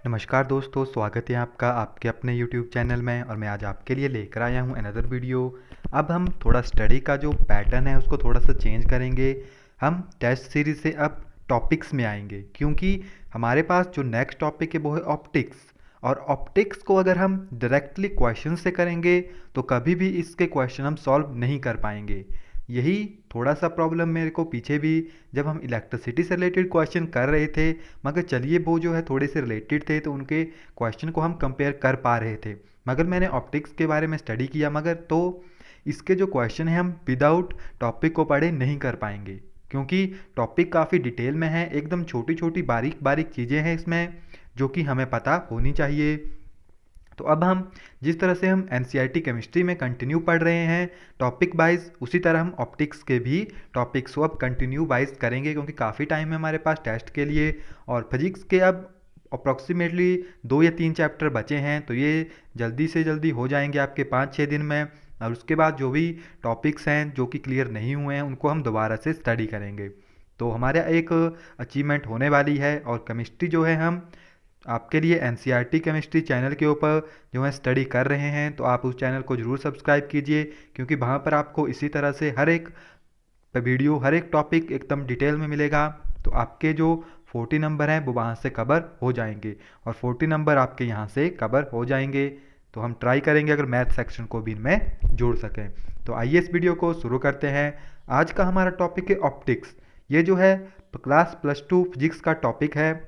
नमस्कार दोस्तों, स्वागत है आपका आपके अपने YouTube चैनल में। और मैं आज आपके लिए लेकर आया हूँ अनदर वीडियो। अब हम थोड़ा स्टडी का जो पैटर्न है उसको थोड़ा सा चेंज करेंगे। हम टेस्ट सीरीज से अब टॉपिक्स में आएंगे, क्योंकि हमारे पास जो नेक्स्ट टॉपिक है वो है ऑप्टिक्स। और ऑप्टिक्स को अगर हम डायरेक्टली क्वेश्चन से करेंगे तो कभी भी इसके क्वेश्चन हम सॉल्व नहीं कर पाएंगे। यही थोड़ा सा प्रॉब्लम मेरे को पीछे भी जब हम इलेक्ट्रिसिटी से रिलेटेड क्वेश्चन कर रहे थे, मगर चलिए वो जो है थोड़े से रिलेटेड थे तो उनके क्वेश्चन को हम कंपेयर कर पा रहे थे। मगर मैंने ऑप्टिक्स के बारे में स्टडी किया, मगर तो इसके जो क्वेश्चन है हम विदाउट टॉपिक को पढ़े नहीं कर पाएंगे, क्योंकि टॉपिक काफ़ी डिटेल में है। एकदम छोटी छोटी बारीक बारीक चीज़ें हैं इसमें जो कि हमें पता होनी चाहिए। तो अब हम जिस तरह से हम एनसीईआरटी केमिस्ट्री में कंटिन्यू पढ़ रहे हैं टॉपिक वाइज, उसी तरह हम ऑप्टिक्स के भी टॉपिक्स को अब कंटिन्यू वाइज करेंगे, क्योंकि काफ़ी टाइम है हमारे पास टेस्ट के लिए। और फिजिक्स के अब अप्रॉक्सीमेटली 2 या 3 चैप्टर बचे हैं, तो ये जल्दी से जल्दी हो जाएंगे आपके 5-6 दिन में। और उसके बाद जो भी टॉपिक्स हैं जो कि क्लियर नहीं हुए हैं उनको हम दोबारा से स्टडी करेंगे। तो हमारा एक अचीवमेंट होने वाली है। और केमिस्ट्री जो है हम आपके लिए एनसीईआरटी केमिस्ट्री चैनल के ऊपर जो है स्टडी कर रहे हैं, तो आप उस चैनल को ज़रूर सब्सक्राइब कीजिए, क्योंकि वहाँ पर आपको इसी तरह से हर एक वीडियो हर एक टॉपिक एकदम डिटेल में मिलेगा। तो आपके जो 40 नंबर हैं वो वहाँ से कवर हो जाएंगे और 40 नंबर आपके यहाँ से कवर हो जाएंगे। तो हम ट्राई करेंगे अगर मैथ सेक्शन को भी इनमें जोड़ सकें। तो आइए इस वीडियो को शुरू करते हैं। आज का हमारा टॉपिक है ऑप्टिक्स। ये जो है क्लास +2 फिजिक्स का टॉपिक है।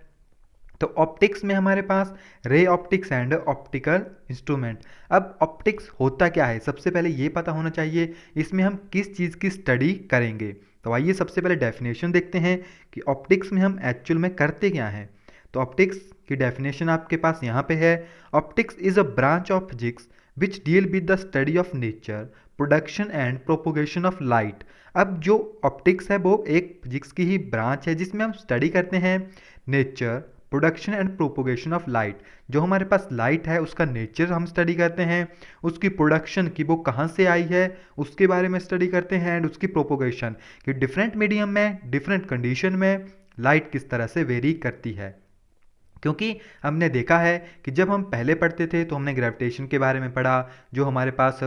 तो ऑप्टिक्स में हमारे पास ray optics and optical instrument. अब ऑप्टिक्स होता क्या है सबसे पहले ये पता होना चाहिए, इसमें हम किस चीज़ की स्टडी करेंगे। तो आइए सबसे पहले डेफिनेशन देखते हैं कि ऑप्टिक्स में हम एक्चुअल में करते क्या हैं। तो ऑप्टिक्स की डेफिनेशन आपके पास यहाँ पे है। Optics is a branch of physics which deal with the study of nature, production and propagation of light. अब जो ऑप्टिक्स है वो एक फिजिक्स की ही ब्रांच है जिसमें हम स्टडी करते हैं nature, production and propagation of light. जो हमारे पास लाइट है उसका नेचर हम स्टडी करते हैं, उसकी प्रोडक्शन की वो कहाँ से आई है उसके बारे में स्टडी करते हैं, एंड उसकी प्रोपोगेशन कि डिफरेंट मीडियम में डिफरेंट कंडीशन में लाइट किस तरह से वेरी करती है। क्योंकि हमने देखा है कि जब हम पहले पढ़ते थे तो हमने ग्रेविटेशन के बारे में पढ़ा, जो हमारे पास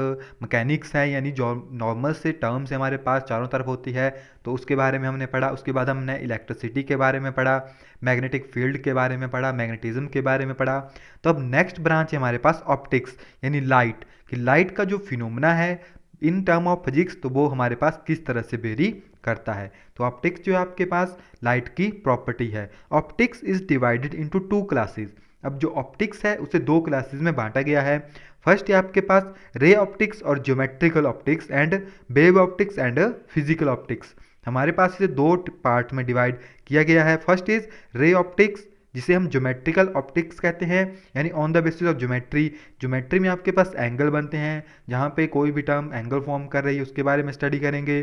मैकेनिक्स है, यानी जो नॉर्मल से टर्म्स हमारे पास चारों तरफ होती है, तो उसके बारे में हमने पढ़ा। उसके बाद हमने इलेक्ट्रिसिटी के बारे में पढ़ा, मैग्नेटिक फील्ड के बारे में पढ़ा, मैग्नेटिज्म के बारे में पढ़ा। तो अब नेक्स्ट ब्रांच है हमारे पास ऑप्टिक्स, यानी लाइट, कि लाइट का जो फिनोमेना है इन टर्म ऑफ फिजिक्स तो वो हमारे पास किस तरह से वेरी करता है। तो ऑप्टिक्स जो है आपके पास लाइट की प्रॉपर्टी है। Optics is divided into 2 classes. अब जो ऑप्टिक्स है उसे 2 क्लासेस में बांटा गया है। फर्स्ट है आपके पास रे ऑप्टिक्स और geometrical optics and wave optics and physical optics. हमारे पास इसे 2 पार्ट में डिवाइड किया गया है। फर्स्ट इज रे ऑप्टिक्स, जिसे हम ज्योमेट्रिकल ऑप्टिक्स कहते हैं, यानी on the basis of geometry. Geometry में आपके पास एंगल बनते हैं, जहाँ पे कोई भी टर्म एंगल फॉर्म कर रही है उसके बारे में स्टडी करेंगे।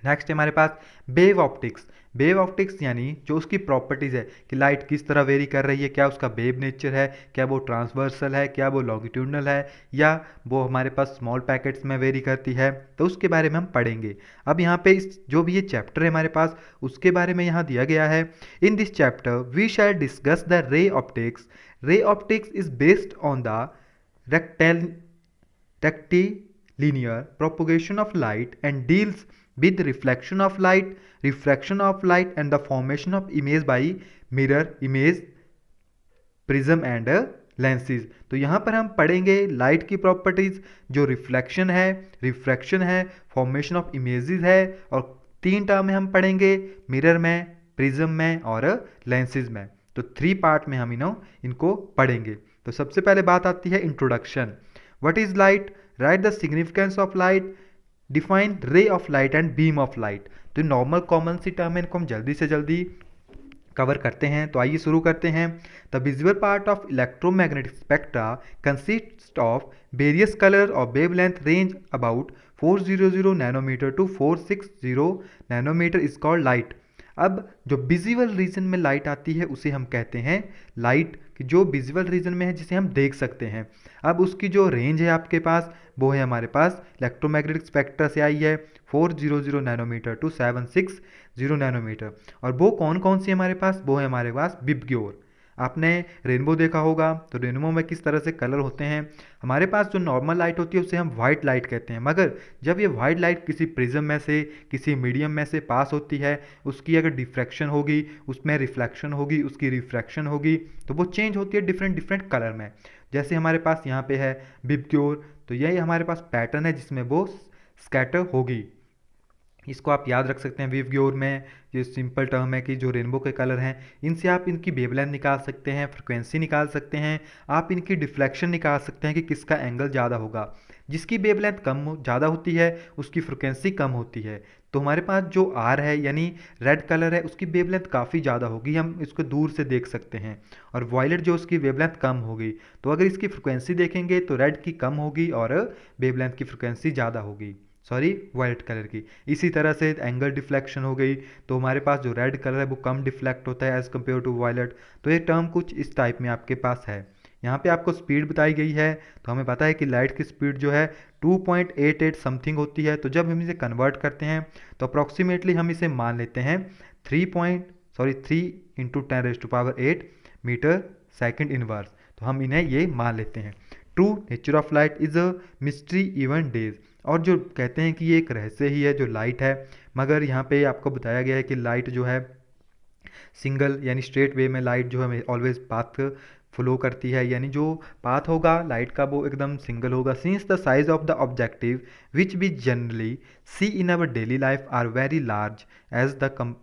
नेक्स्ट है हमारे पास वेव ऑप्टिक्स। वेव ऑप्टिक्स यानी जो उसकी प्रॉपर्टीज़ है कि लाइट किस तरह वेरी कर रही है, क्या उसका वेव नेचर है, क्या वो ट्रांसवर्सल है, क्या वो लॉन्गिट्यूडनल है, या वो हमारे पास स्मॉल पैकेट्स में वेरी करती है, तो उसके बारे में हम पढ़ेंगे। अब यहाँ पे इस जो भी ये चैप्टर है हमारे पास उसके बारे में यहाँ दिया गया है। In this chapter we shall discuss the ray optics. Ray optics is based on the rectilinear propagation of light and deals with reflection of light, refraction of light and the formation of image by mirror image, prism and lenses. तो यहाँ पर हम पढ़ेंगे light की properties, जो reflection है, refraction है, formation of images है, और 3 टर्म में हम पढ़ेंगे मिरर में, प्रिज्म में और लेंसेज में। तो 3 पार्ट में हम इनको पढ़ेंगे। तो सबसे पहले बात आती है introduction. What is light, right the significance of light, define ray of light and beam of light. तो नॉर्मल कॉमन सी टर्म है, इनको हम जल्दी से जल्दी कवर करते हैं। तो आइए शुरू करते हैं। The visual part of electromagnetic spectra consist of various colour और wavelength range about 400 nanometre to 460 nanometre is called light. अब जो विजुअल रीजन में लाइट आती है उसे हम कहते हैं लाइट, कि जो विजुअल रीजन में है जिसे हम देख सकते हैं। अब उसकी जो रेंज है आपके पास वो है हमारे पास इलेक्ट्रोमैग्नेटिक स्पेक्ट्रा से आई है 400 नैनोमीटर टू 760 नैनोमीटर। और वो कौन कौन सी हमारे पास, वो है हमारे पास विबग्योर। आपने रेनबो देखा होगा, तो रेनबो में किस तरह से कलर होते हैं। हमारे पास जो नॉर्मल लाइट होती है उसे हम वाइट लाइट कहते हैं, मगर जब ये वाइट लाइट किसी प्रिज्म में से, किसी मीडियम में से पास होती है, उसकी अगर डिफ्रैक्शन होगी, उसमें रिफ्लेक्शन होगी, उसकी रिफ्रैक्शन होगी, तो वो चेंज होती है डिफरेंट डिफरेंट कलर में। जैसे हमारे पास यहाँ पे है विबग्योर, तो यही हमारे पास पैटर्न है जिसमें वो स्कैटर होगी। इसको आप याद रख सकते हैं। विबग्योर में ये सिंपल टर्म है कि जो रेनबो के कलर हैं, इनसे आप इनकी वेवलेंथ निकाल सकते हैं, फ्रिक्वेंसी निकाल सकते हैं, आप इनकी डिफ्लेक्शन निकाल सकते हैं कि किसका एंगल ज़्यादा होगा। जिसकी वेवलेंथ ज़्यादा होती है उसकी फ्रिक्वेंसी कम होती है। तो हमारे पास जो आर है यानी रेड कलर है, उसकी वेवलेंथ काफ़ी ज़्यादा होगी, हम इसको दूर से देख सकते हैं। और वायलेट जो उसकी वेवलेंथ कम होगी। तो अगर इसकी फ्रिक्वेंसी देखेंगे तो रेड की कम होगी और वेवलेंथ की फ्रिक्वेंसी ज़्यादा होगी, सॉरी वायलेट कलर की। इसी तरह से एंगल डिफ्लेक्शन हो गई, तो हमारे पास जो रेड कलर है वो कम डिफ्लेक्ट होता है एज़ कम्पेयर टू वायलेट। तो ये टर्म कुछ इस टाइप में आपके पास है। यहाँ पे आपको स्पीड बताई गई है, तो हमें पता है कि लाइट की स्पीड जो है 2.88 समथिंग होती है। तो जब हम इसे कन्वर्ट करते हैं तो अप्रॉक्सीमेटली हम इसे मान लेते हैं 3 × 10⁸ मीटर सेकंड इनवर्स। तो हम इन्हें ये मान लेते हैं। True nature of light is a mystery even days. और जो कहते हैं कि ये एक रहस्य ही है जो लाइट है, मगर यहाँ पे आपको बताया गया है कि लाइट जो है सिंगल यानी स्ट्रेट वे में लाइट जो है ऑलवेज पाथ फ्लो करती है, यानी जो पाथ होगा लाइट का वो एकदम सिंगल होगा। Since the size of the objective which we generally see in our daily life are very large as the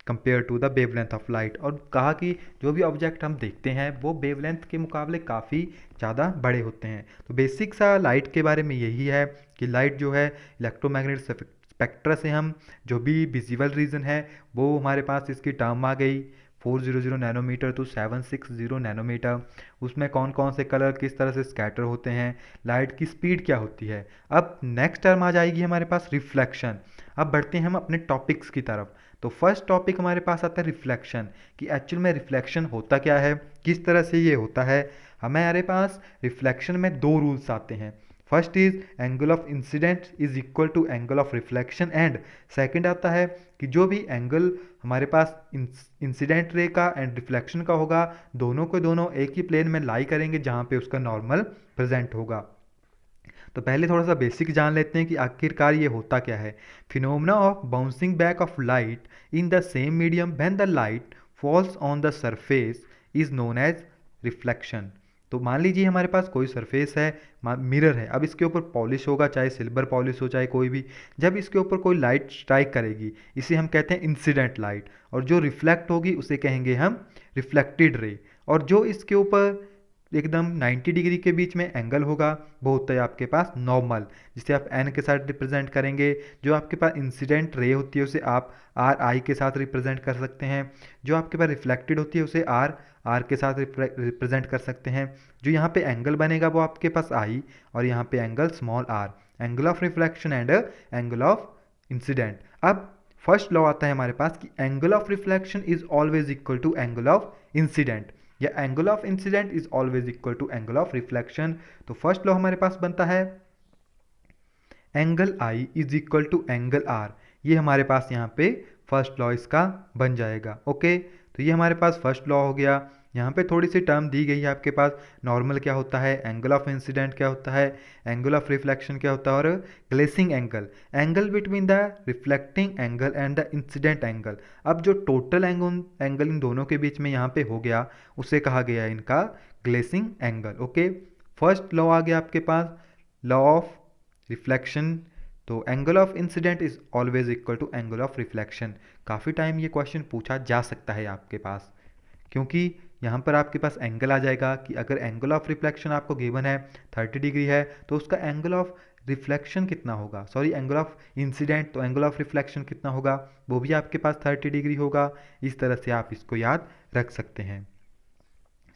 compare to the wavelength of light. और कहा कि जो भी ऑब्जेक्ट हम देखते हैं वो वेवलेंथ के मुकाबले काफ़ी ज़्यादा बड़े होते हैं। तो बेसिक सा लाइट के बारे में यही है कि लाइट जो है इलेक्ट्रोमैग्नेटिक स्पेक्ट्रा से हम जो भी विजिबल रीजन है वो हमारे पास इसकी टर्म आ गई 400 नैनोमीटर टू 760 नैनोमीटर। उसमें कौन कौन से कलर किस तरह से स्कैटर होते हैं, लाइट की स्पीड क्या होती है। अब नेक्स्ट टर्म आ जाएगी हमारे पास रिफ्लेक्शन। अब बढ़ते हैं हम अपने टॉपिक्स की तरफ। तो फर्स्ट टॉपिक हमारे पास आता है रिफ्लेक्शन, कि एक्चुअल में रिफ्लेक्शन होता क्या है, किस तरह से ये होता है। हमारे पास रिफ्लेक्शन में दो रूल्स आते हैं। First is angle of incidence is equal to angle of reflection, and second आता है कि जो भी एंगल हमारे पास इंसिडेंट रे का एंड रिफ्लेक्शन का होगा, दोनों को दोनों एक ही प्लेन में लाई करेंगे जहां पे उसका नॉर्मल प्रेजेंट होगा। तो पहले थोड़ा सा बेसिक जान लेते हैं कि आखिरकार ये होता क्या है। Phenomena of bouncing back of light in the same medium when the light falls on the surface is known as reflection. तो मान लीजिए हमारे पास कोई सरफेस है, मिरर है, अब इसके ऊपर पॉलिश होगा, चाहे सिल्वर पॉलिश हो चाहे कोई भी। जब इसके ऊपर कोई लाइट स्ट्राइक करेगी इसे हम कहते हैं इंसिडेंट लाइट, और जो रिफ्लेक्ट होगी उसे कहेंगे हम रिफ्लेक्टेड रे। और जो इसके ऊपर एकदम 90 डिग्री के बीच में एंगल होगा वो होता है आपके पास नॉर्मल, जिसे आप एन के साथ रिप्रेजेंट करेंगे। जो आपके पास इंसिडेंट रे होती है उसे आप आर आई के साथ रिप्रेजेंट कर सकते हैं। जो आपके पास रिफ्लेक्टेड होती है उसे आर आर के साथ रिप्रेजेंट कर सकते हैं। जो यहाँ पे एंगल बनेगा वो आपके पास आई, और यहाँ पे angle small R, angle of reflection and angle of incidence. अब फर्स्ट लॉ आता है हमारे पास कि angle of reflection is always equal to angle of incidence, या angle of incidence is always equal to angle of reflection. तो first law हमारे पास बनता है angle I is equal to angle R. ये हमारे पास यहाँ पे फर्स्ट लॉ इसका बन जाएगा। ओके, तो ये हमारे पास फर्स्ट लॉ हो गया। यहाँ पे थोड़ी सी टर्म दी गई है आपके पास, नॉर्मल क्या होता है, एंगल ऑफ इंसिडेंट क्या होता है, एंगल ऑफ रिफ्लेक्शन क्या होता है, और glancing angle, angle between the reflecting angle and the incident angle. अब जो टोटल एंगल इन दोनों के बीच में यहाँ पे हो गया उसे कहा गया इनका glancing angle. Okay, first law आ गया आपके पास, लॉ ऑफ रिफ्लेक्शन। तो angle of incidence is always equal to angle of reflection. काफ़ी टाइम ये क्वेश्चन पूछा जा सकता है आपके पास, क्योंकि यहाँ पर आपके पास एंगल आ जाएगा कि अगर एंगल ऑफ रिफ्लेक्शन आपको गिवन है 30 डिग्री है तो उसका एंगल ऑफ रिफ्लेक्शन कितना होगा, सॉरी एंगल ऑफ इंसिडेंट, तो एंगल ऑफ रिफ्लेक्शन कितना होगा वो भी आपके पास 30 डिग्री होगा। इस तरह से आप इसको याद रख सकते हैं।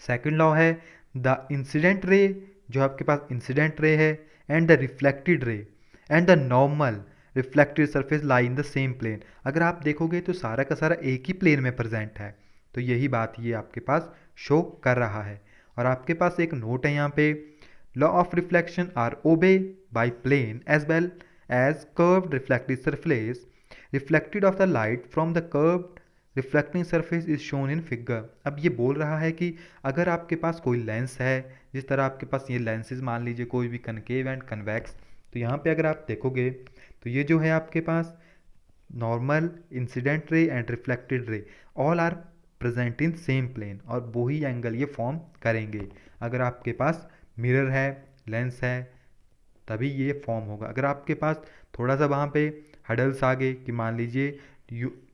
सेकंड लॉ है द इंसिडेंट रे, जो आपके पास इंसिडेंट रे है, and the reflected ray and the normal reflected surface lie in the same plane. अगर आप देखोगे तो सारा का सारा एक ही प्लेन में प्रेजेंट है, तो यही बात ये आपके पास शो कर रहा है। और आपके पास एक नोट है यहाँ पे, law of reflection are obey by plane as well as curved reflected surface reflected of the light from the curved reflecting surface is shown in figure. अब ये बोल रहा है कि अगर आपके पास कोई लेंस है, जिस तरह आपके पास ये लेंसेज मान लीजिए कोई भी कनकेव एंड कन्वेक्स, तो यहाँ पे अगर आप देखोगे तो ये जो है आपके पास normal, incident ray and reflected ray all are present in same plane, और वही एंगल ये फॉर्म करेंगे। अगर आपके पास मिरर है, लेंस है, तभी ये फॉर्म होगा। अगर आपके पास थोड़ा सा वहाँ पे हडल्स आ गए कि मान लीजिए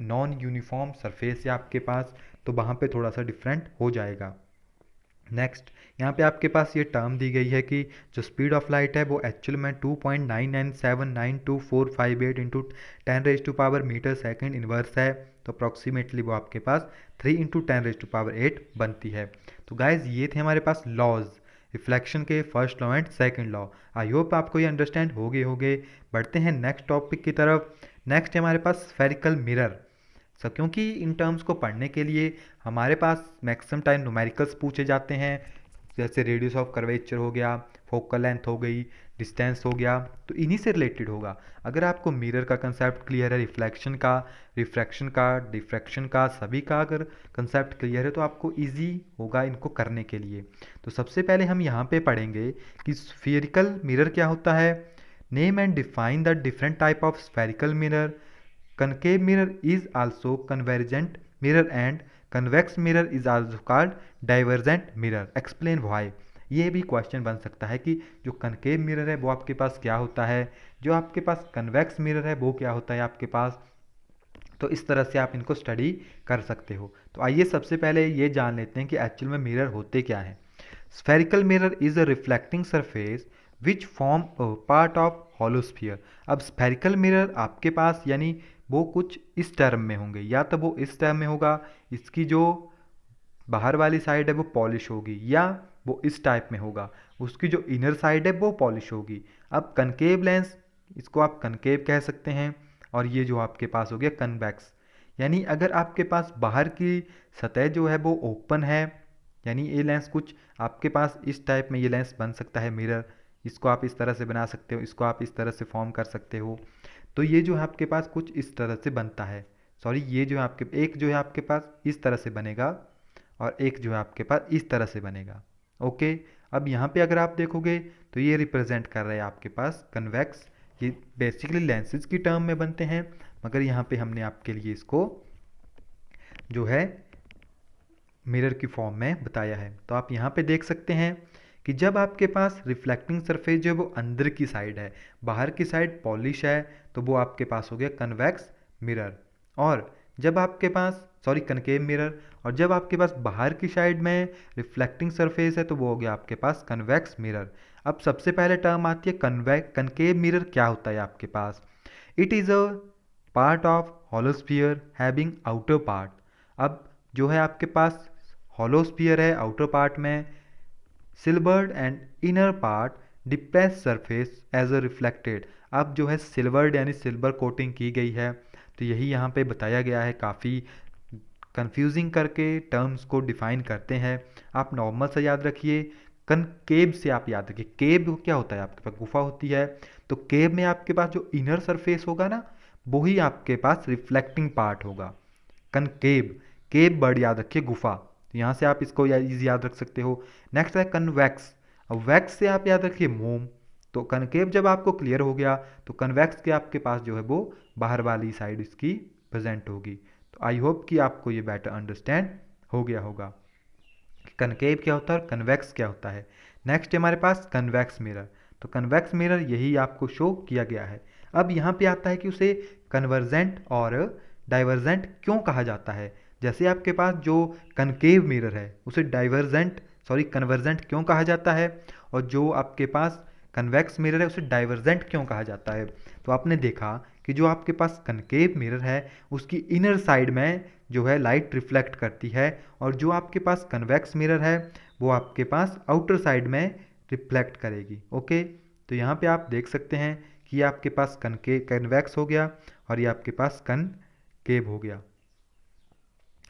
नॉन यूनिफॉर्म सरफेस है आपके पास, तो वहाँ पे थोड़ा सा डिफरेंट हो जाएगा। नेक्स्ट, यहाँ पे आपके पास ये टर्म दी गई है कि जो स्पीड ऑफ लाइट है वो एक्चुअल में 2.99792458 इंटू 10⁻⁴ मीटर सेकेंड इनवर्स है, तो अप्रॉक्सीमेटली वो आपके पास 3 इंटू 10⁸ बनती है। तो गाइज ये थे हमारे पास लॉज रिफ्लेक्शन के, first law and second law. I hope आपको ये अंडरस्टैंड हो गए। बढ़ते हैं नेक्स्ट टॉपिक की तरफ। नेक्स्ट है हमारे पास स्फेरिकल मिरर। क्योंकि इन टर्म्स को पढ़ने के लिए हमारे पास मैक्सिमम टाइम न्यूमेरिकल्स पूछे जाते हैं, जैसे रेडियस ऑफ कर्वेचर हो गया, फोकल लेंथ हो गई, डिस्टेंस हो गया, तो इन्हीं से रिलेटेड होगा। अगर आपको मिरर का कंसेप्ट क्लियर है, रिफ्लेक्शन का, रिफ्रैक्शन का, डिफ्रैक्शन का, सभी का अगर कंसेप्ट क्लियर है तो आपको इजी होगा इनको करने के लिए। तो सबसे पहले हम यहाँ पे पढ़ेंगे कि स्फेरिकल मिरर क्या होता है। Name and define the different type of spherical mirror. Concave mirror is also convergent mirror and convex mirror is also called divergent mirror. Explain why. ये भी क्वेश्चन बन सकता है कि जो कनकेव मिरर है वो आपके पास क्या होता है, जो आपके पास कन्वेक्स मिरर है वो क्या होता है आपके पास। तो इस तरह से आप इनको स्टडी कर सकते हो। तो आइए सबसे पहले ये जान लेते हैं कि एक्चुअल में मिरर होते क्या हैं। Spherical mirror is a reflecting surface which form a part of hollow sphere. अब स्फेरिकल मिरर आपके पास यानी वो कुछ इस टर्म में होंगे, या तो वो इस टर्म में होगा, इसकी जो बाहर वाली साइड है वो पॉलिश होगी, या वो इस टाइप में होगा, उसकी जो इनर साइड है वो पॉलिश होगी। अब कनकेव लेंस, इसको आप कनकेव कह सकते हैं, और ये जो आपके पास हो गया कन्वेक्स, यानी अगर आपके पास बाहर की सतह जो है वो ओपन है, यानी ये लेंस कुछ आपके पास इस टाइप में ये लेंस बन सकता है मिरर, इसको आप इस तरह से बना सकते हो, इसको आप इस तरह से फॉर्म कर सकते हो। तो ये जो है आपके पास कुछ इस तरह से बनता है, सॉरी ये जो है आपके एक जो है आपके पास इस तरह से बनेगा और एक जो है आपके पास इस तरह से बनेगा। ओके, अब यहाँ पे अगर आप देखोगे तो ये रिप्रेजेंट कर रहा है आपके पास कन्वेक्स। ये बेसिकली लेंसेज की टर्म में बनते हैं, मगर यहाँ पे हमने आपके लिए इसको जो है मिरर की फॉर्म में बताया है। तो आप यहाँ पे देख सकते हैं कि जब आपके पास रिफ्लेक्टिंग सरफेस जो है वो अंदर की साइड है, बाहर की साइड पॉलिश है, तो वो आपके पास हो गया कन्वेक्स मिरर। और जब आपके पास कनकेव मिरर, और जब आपके पास बाहर की साइड में रिफ्लेक्टिंग सरफेस है तो वो हो गया आपके पास कन्वेक्स मिरर। अब सबसे पहले टर्म आती है कनकेव मिरर। क्या होता है आपके पास? It is a part of hollow sphere having outer part. अब जो है आपके पास हॉलोस्फीयर है, आउटर पार्ट में silvered and inner part depress surface as a reflected. अब जो है सिल्वर्ड यानी सिल्वर कोटिंग की गई है, तो यही यहाँ पे बताया गया है। काफ़ी कंफ्यूजिंग करके टर्म्स को डिफाइन करते हैं। आप नॉर्मल से याद रखिए, कनकेव से आप याद रखिए। केव क्या होता है? आपके पास गुफा होती है, तो केव में आपके पास जो इनर सरफेस होगा ना, वही आपके पास रिफ्लेक्टिंग पार्ट होगा। कनकेव, केव वर्ड याद रखिए, गुफा, यहाँ से आप इसको इजी याद रख सकते हो। नेक्स्ट है कन्वेक्स। अब वैक्स से आप याद रखिए मोम। तो कनकेव जब आपको क्लियर हो गया तो कन्वेक्स के आपके पास जो है वो बाहर वाली साइड इसकी प्रेजेंट होगी। तो आई होप कि आपको ये बेटर अंडरस्टैंड हो गया होगा कनकेव क्या होता है और कन्वेक्स क्या होता है। नेक्स्ट है हमारे पास कन्वेक्स मिरर। तो कन्वेक्स मिरर यही आपको शो किया गया है। अब यहाँ पे आता है कि उसे कन्वर्जेंट और डाइवर्जेंट क्यों कहा जाता है। जैसे आपके पास जो कनकेव मिरर है उसे कन्वर्जेंट क्यों कहा जाता है, और जो आपके पास कन्वेक्स मिरर है उसे डाइवर्जेंट क्यों कहा जाता है। तो आपने देखा कि जो आपके पास कनकेव मिरर है उसकी इनर साइड में जो है लाइट रिफ्लेक्ट करती है, और जो आपके पास कन्वेक्स मिरर है वो आपके पास आउटर साइड में रिफ्लेक्ट करेगी। ओके, तो यहाँ पे आप देख सकते हैं कि ये आपके पास कन्वेक्स हो गया और ये आपके पास कनकेव हो गया।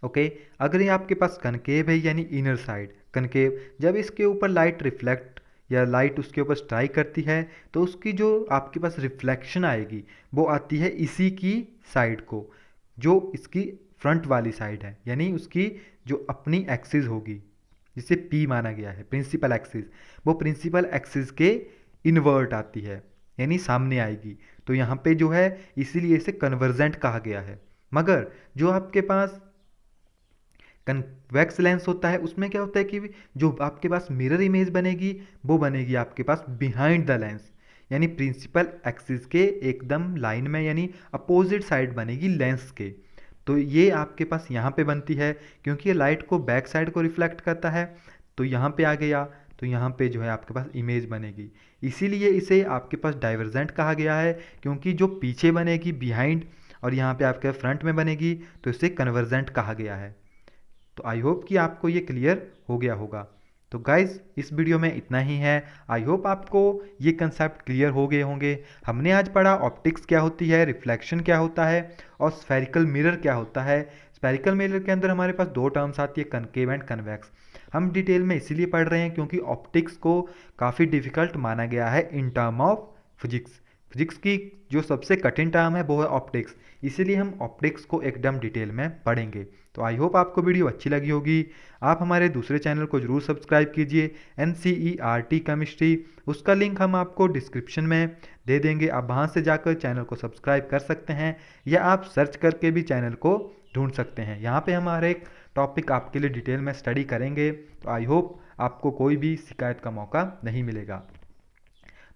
ओके, अगर ये आपके पास कनकेव है यानी इनर साइड कनकेव, जब इसके ऊपर लाइट रिफ्लेक्ट या लाइट उसके ऊपर स्ट्राइक करती है तो उसकी जो आपके पास रिफ्लेक्शन आएगी वो आती है इसी की साइड को, जो इसकी फ्रंट वाली साइड है, यानी उसकी जो अपनी एक्सिस होगी जिसे P माना गया है प्रिंसिपल एक्सिस, वो प्रिंसिपल एक्सिस के इन्वर्ट आती है, यानी सामने आएगी। तो यहाँ पे जो है इसीलिए इसे कन्वर्जेंट कहा गया है। मगर जो आपके पास कन्वेक्स लेंस होता है उसमें क्या होता है कि जो आपके पास मिरर इमेज बनेगी वो बनेगी आपके पास बिहाइंड द लेंस, यानी प्रिंसिपल एक्सिस के एकदम लाइन में, यानी अपोजिट साइड बनेगी लेंस के। तो ये आपके पास यहाँ पे बनती है क्योंकि ये लाइट को बैक साइड को रिफ्लेक्ट करता है। तो यहाँ पे आ गया, तो यहाँ पे जो है आपके पास इमेज बनेगी, इसीलिए इसे आपके पास डाइवर्जेंट कहा गया है, क्योंकि जो पीछे बनेगी बिहाइंड और यहाँ पे आपके फ्रंट में बनेगी तो इसे कन्वर्जेंट कहा गया है। तो आई होप कि आपको ये क्लियर हो गया होगा। तो गाइज इस वीडियो में इतना ही है। आई होप आपको ये कंसेप्ट क्लियर हो गए होंगे। हमने आज पढ़ा ऑप्टिक्स क्या होती है, रिफ्लेक्शन क्या होता है और स्फेरिकल मिरर क्या होता है। स्फेरिकल मिरर के अंदर हमारे पास दो टर्म्स आती है, कनकेव एंड कन्वेक्स। हम डिटेल में इसीलिए पढ़ रहे हैं क्योंकि ऑप्टिक्स को काफ़ी डिफिकल्ट माना गया है in term of physics. Physics की जो सबसे कठिन टर्म है वो है ऑप्टिक्स, इसीलिए हम ऑप्टिक्स को एकदम डिटेल में पढ़ेंगे। तो आई होप आपको वीडियो अच्छी लगी होगी। आप हमारे दूसरे चैनल को जरूर सब्सक्राइब कीजिए, NCERT केमिस्ट्री। उसका लिंक हम आपको डिस्क्रिप्शन में दे देंगे, आप वहाँ से जाकर चैनल को सब्सक्राइब कर सकते हैं या आप सर्च करके भी चैनल को ढूंढ सकते हैं। यहाँ पे हमारे एक टॉपिक आपके लिए डिटेल में स्टडी करेंगे। तो आई होप आपको कोई भी शिकायत का मौका नहीं मिलेगा।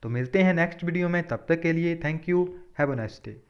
तो मिलते हैं नेक्स्ट वीडियो में, तब तक के लिए thank you, have a nice day.